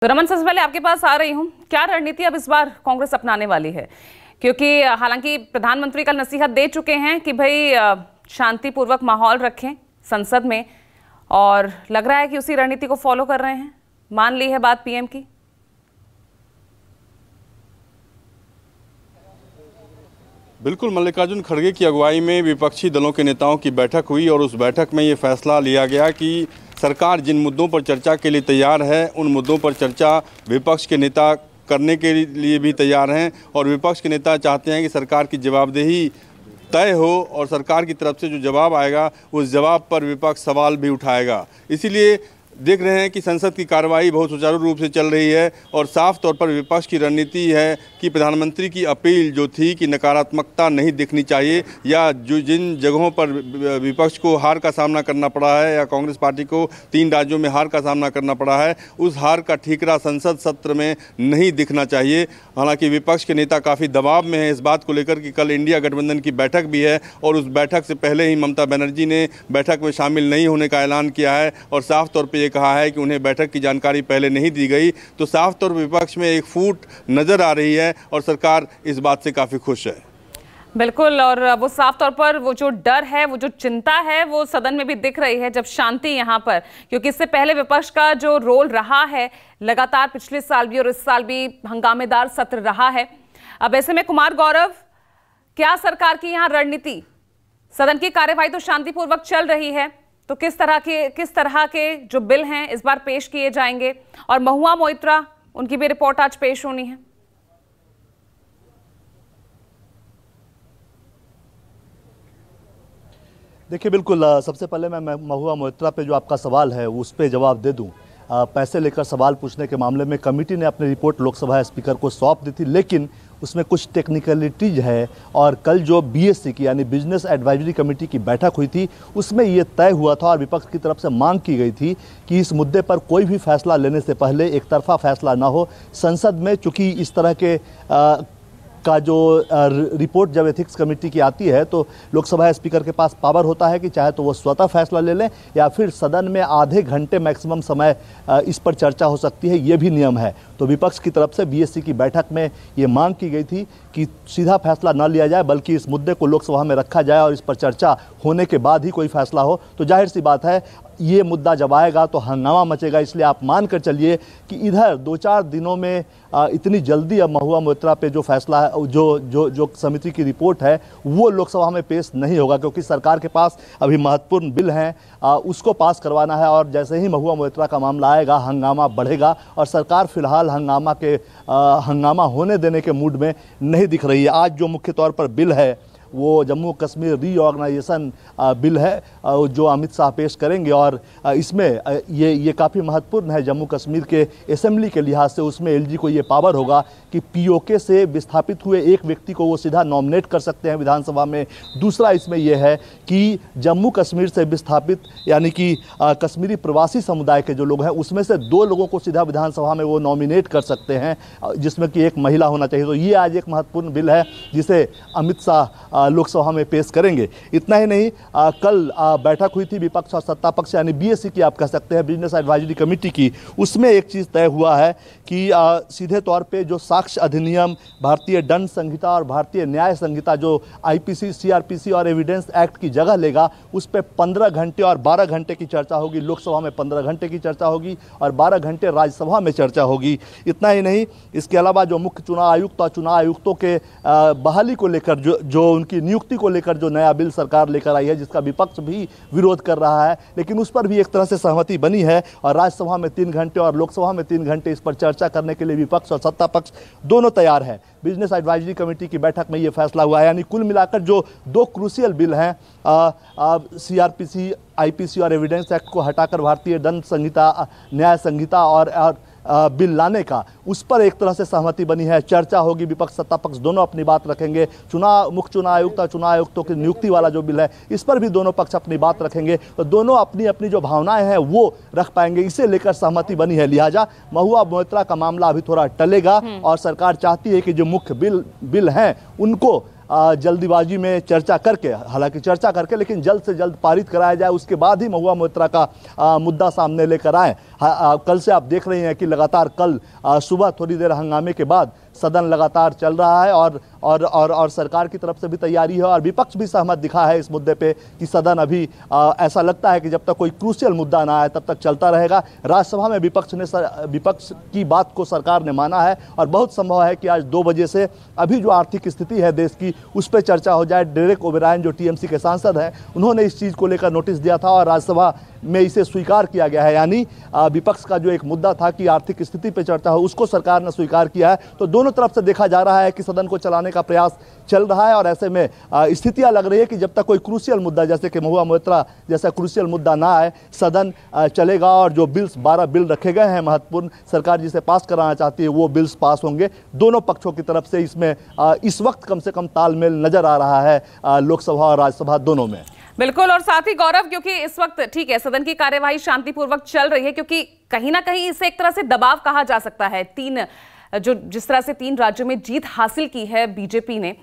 तो रमन, सबसे पहले आपके पास आ रही हूँ, क्या रणनीति अब इस बार कांग्रेस अपनाने वाली है? क्योंकि हालांकि प्रधानमंत्री कल नसीहत दे चुके हैं कि भाई शांतिपूर्वक माहौल रखें संसद में, और लग रहा है कि उसी रणनीति को फॉलो कर रहे हैं। मान ली है बात पीएम की। बिल्कुल, मल्लिकार्जुन खड़गे की अगुवाई में विपक्षी दलों के नेताओं की बैठक हुई और उस बैठक में ये फैसला लिया गया कि सरकार जिन मुद्दों पर चर्चा के लिए तैयार है उन मुद्दों पर चर्चा विपक्ष के नेता करने के लिए भी तैयार हैं, और विपक्ष के नेता चाहते हैं कि सरकार की जवाबदेही तय हो और सरकार की तरफ से जो जवाब आएगा उस जवाब पर विपक्ष सवाल भी उठाएगा। इसीलिए देख रहे हैं कि संसद की कार्रवाई बहुत सुचारू रूप से चल रही है और साफ तौर पर विपक्ष की रणनीति है कि प्रधानमंत्री की अपील जो थी कि नकारात्मकता नहीं दिखनी चाहिए, या जो जिन जगहों पर विपक्ष को हार का सामना करना पड़ा है या कांग्रेस पार्टी को 3 राज्यों में हार का सामना करना पड़ा है, उस हार का ठीकरा संसद सत्र में नहीं दिखना चाहिए। हालांकि विपक्ष के नेता काफ़ी दबाव में हैं इस बात को लेकर कि कल इंडिया गठबंधन की बैठक भी है और उस बैठक से पहले ही ममता बनर्जी ने बैठक में शामिल नहीं होने का ऐलान किया है और साफ तौर पर कहा है कि उन्हें बैठक की जानकारी पहले नहीं दी गई। तो साफ तौर पर विपक्ष में एक फूट नजर आ रही है और सरकार इस बात से काफी खुश है। बिल्कुल, और वो साफ तौर पर वो जो डर है, वो जो चिंता है, वो सदन में भी दिख रही है जब शांति यहाँ पर, क्योंकि इससे पहले विपक्ष का जो रोल रहा है लगातार पिछले साल भी और इस साल भी हंगामेदार सत्र रहा है। अब ऐसे में कुमार गौरव, क्या सरकार की यहाँ रणनीति? सदन की कार्यवाही तो शांतिपूर्वक चल रही है, तो किस तरह के जो बिल हैं इस बार पेश किए जाएंगे? और महुआ मोइत्रा, उनकी भी रिपोर्ट आज पेश होनी है। देखिए, बिल्कुल, सबसे पहले मैं महुआ मोइत्रा पे जो आपका सवाल है उस पर जवाब दे दूं। पैसे लेकर सवाल पूछने के मामले में कमेटी ने अपनी रिपोर्ट लोकसभा स्पीकर को सौंप दी थी, लेकिन उसमें कुछ टेक्निकलिटीज है और कल जो बीएससी की यानी बिजनेस एडवाइजरी कमेटी की बैठक हुई थी उसमें ये तय हुआ था और विपक्ष की तरफ से मांग की गई थी कि इस मुद्दे पर कोई भी फैसला लेने से पहले एक तरफा फैसला ना हो संसद में। चूँकि इस तरह के का जो रिपोर्ट जब एथिक्स कमेटी की आती है तो लोकसभा स्पीकर के पास पावर होता है कि चाहे तो वो स्वतः फैसला ले लें या फिर सदन में आधे घंटे मैक्सिमम समय इस पर चर्चा हो सकती है, ये भी नियम है। तो विपक्ष की तरफ से बीएससी की बैठक में ये मांग की गई थी कि सीधा फैसला न लिया जाए बल्कि इस मुद्दे को लोकसभा में रखा जाए और इस पर चर्चा होने के बाद ही कोई फैसला हो। तो जाहिर सी बात है ये मुद्दा जब आएगा तो हंगामा मचेगा, इसलिए आप मान कर चलिए कि इधर 2-4 दिनों में इतनी जल्दी अब महुआ मोइत्रा पे जो फैसला है, जो समिति की रिपोर्ट है वो लोकसभा में पेश नहीं होगा, क्योंकि सरकार के पास अभी महत्वपूर्ण बिल हैं उसको पास करवाना है। और जैसे ही महुआ मोइत्रा का मामला आएगा हंगामा बढ़ेगा और सरकार फिलहाल हंगामा होने देने के मूड में नहीं दिख रही है। आज जो मुख्य तौर पर बिल है वो जम्मू कश्मीर रीऑर्गेनाइजेशन बिल है जो अमित शाह पेश करेंगे और इसमें ये काफ़ी महत्वपूर्ण है जम्मू कश्मीर के असेंबली के लिहाज से। उसमें एलजी को ये पावर होगा कि पीओके से विस्थापित हुए एक व्यक्ति को वो सीधा नॉमिनेट कर सकते हैं विधानसभा में। दूसरा इसमें यह है कि जम्मू कश्मीर से विस्थापित यानी कि कश्मीरी प्रवासी समुदाय के जो लोग हैं उसमें से 2 लोगों को सीधा विधानसभा में वो नॉमिनेट कर सकते हैं, जिसमें कि एक महिला होना चाहिए। तो ये आज एक महत्वपूर्ण बिल है जिसे अमित शाह लोकसभा में पेश करेंगे। इतना ही नहीं, कल बैठक हुई थी विपक्ष और सत्ता पक्ष यानी बीएससी की आप कह सकते हैं, बिजनेस एडवाइजरी कमेटी की। उसमें एक चीज़ तय हुआ है कि सीधे तौर पे जो साक्ष्य अधिनियम, भारतीय दंड संहिता और भारतीय न्याय संहिता जो आईपीसी, सीआरपीसी और एविडेंस एक्ट की जगह लेगा उस पर 15 घंटे और 12 घंटे की चर्चा होगी। लोकसभा में 15 घंटे की चर्चा होगी और 12 घंटे राज्यसभा में चर्चा होगी। इतना ही नहीं, इसके अलावा जो मुख्य चुनाव आयुक्त और चुनाव आयुक्तों के बहाली को लेकर जो उनकी नियुक्ति को लेकर जो नया बिल सरकार लेकर आई है जिसका विपक्ष भी विरोध कर रहा है, लेकिन उस पर भी एक तरह से सहमति बनी है और राज्यसभा में 3 घंटे और लोकसभा में 3 घंटे इस पर चर्चा करने के लिए विपक्ष और सत्ता पक्ष दोनों तैयार है। बिजनेस एडवाइजरी कमेटी की बैठक में ये फैसला हुआ है। यानी कुल मिलाकर जो 2 क्रूशियल बिल हैं, सीआरपीसी, आईपीसी और एविडेंस एक्ट को हटाकर भारतीय दंड संहिता, न्याय संहिता और बिल लाने का, उस पर एक तरह से सहमति बनी है। चर्चा होगी, विपक्ष सत्ता पक्ष दोनों अपनी बात रखेंगे। मुख्य चुनाव आयुक्त और चुनाव आयुक्तों की नियुक्ति वाला जो बिल है इस पर भी दोनों पक्ष अपनी बात रखेंगे, तो दोनों अपनी अपनी जो भावनाएं हैं वो रख पाएंगे। इसे लेकर सहमति बनी है। लिहाजा महुआ मोइत्रा का मामला अभी थोड़ा टलेगा और सरकार चाहती है कि जो मुख्य बिल हैं उनको जल्दीबाजी में चर्चा करके, हालांकि चर्चा करके लेकिन जल्द से जल्द पारित कराया जाए, उसके बाद ही महुआ मोइत्रा का मुद्दा सामने लेकर आए। कल से आप देख रहे हैं कि लगातार कल सुबह थोड़ी देर हंगामे के बाद सदन लगातार चल रहा है और सरकार की तरफ से भी तैयारी है और विपक्ष भी सहमत दिखा है इस मुद्दे पे कि सदन अभी ऐसा लगता है कि जब तक कोई क्रूशियल मुद्दा ना आए तब तक चलता रहेगा। राज्यसभा में विपक्ष की बात को सरकार ने माना है और बहुत संभव है कि आज 2 बजे से अभी जो आर्थिक स्थिति है देश की उस पर चर्चा हो जाए। डेरेक ओबेरायन जो टीएमसी के सांसद हैं उन्होंने इस चीज़ को लेकर नोटिस दिया था और राज्यसभा में इसे स्वीकार किया गया है, यानी विपक्ष का जो एक मुद्दा था कि आर्थिक स्थिति पर चर्चा हो उसको सरकार ने स्वीकार किया है। तो दोनों तरफ से देखा जा रहा है कि सदन को चलाने का प्रयास चल रहा है और ऐसे में स्थितियां लग रही है कि जब तक कोई क्रूशियल मुद्दा जैसे कि महुआ मोइत्रा जैसा क्रूशियल मुद्दा ना आए सदन चलेगा और जो 12 बिल रखे गए हैं महत्वपूर्ण सरकार जिसे पास कराना चाहती है वो बिल्स पास होंगे। दोनों पक्षों की तरफ से इसमें इस वक्त कम से कम तालमेल नजर आ रहा है लोकसभा और राज्यसभा दोनों में। बिल्कुल, और साथ ही गौरव, क्योंकि इस वक्त ठीक है सदन की कार्यवाही शांतिपूर्वक चल रही है, क्योंकि कहीं ना कहीं इसे एक तरह से दबाव कहा जा सकता है जिस तरह से 3 राज्यों में जीत हासिल की है बीजेपी ने,